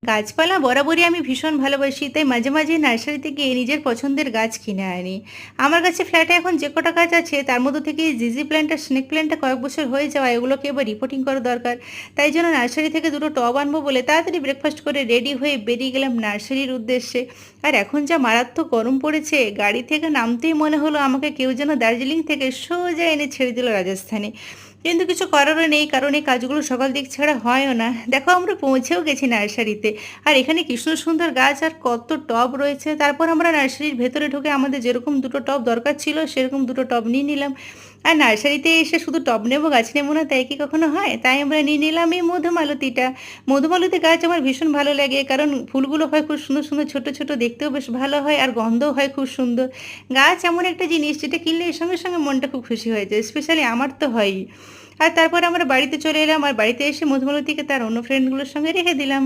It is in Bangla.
গাছপালা বরাবরই আমি ভীষণ ভালোবাসি, তাই মাঝে মাঝে নার্সারিতে গিয়ে নিজের পছন্দের গাছ কিনে আনি। আমার কাছে ফ্ল্যাটে এখন যে কটা গাছ আছে তার মধ্যে থেকে জিজি প্ল্যান্ট আর স্নেক প্ল্যান্টটা কয়েক বছর হয়ে যাওয়া, এগুলোকে এবার রিপোর্টিং করা দরকার। তাই জন্য নার্সারি থেকে দুটো টব আনবো বলে তাড়াতাড়ি ব্রেকফাস্ট করে রেডি হয়ে বেরিয়ে গেলাম নার্সারির উদ্দেশ্যে। আর এখন যা মারাত্মক গরম পড়েছে, গাড়ি থেকে নামতেই মনে হলো আমাকে কেউ যেন দার্জিলিং থেকে সোজা এনে ছেড়ে দিল রাজস্থানে। কিন্তু কিছু করারও নেই, কারণ এই কাজগুলো সকাল দিক ছাড়া হয়ও না। দেখো, আমরা পৌঁছেও গেছি নার্সারিতে। আর এখানে কৃষ্ণ সুন্দর গাছ আর কত টব রয়েছে। তারপর আমরা নার্সারির ভেতরে ঢুকে আমাদের যেরকম দুটো টব দরকার ছিল সেরকম দুটো টব নিয়ে নিলাম। আর নার্সারিতে এসে শুধু টব নেবো গাছ নেবো না, তাই কি কখনো হয়? তাই আমরা নিয়ে নিলাম এই মধুমালতিটা। মধুমালতি গাছ আমার ভীষণ ভালো লাগে, কারণ ফুলগুলো হয় খুব সুন্দর সুন্দর, ছোট ছোট, দেখতেও বেশ ভালো হয় আর গন্ধও হয় খুব সুন্দর। গাছ এমন একটা জিনিস যেটা কিনলে এর সঙ্গে সঙ্গে মনটা খুব খুশি হয়ে যায়, স্পেশালি আমার তো হয়ই। আর তারপর আমরা বাড়িতে চলে এলাম, আর বাড়িতে এসে মধুমালতীকে তার অন্য ফ্রেন্ডগুলোর সঙ্গে রেখে দিলাম।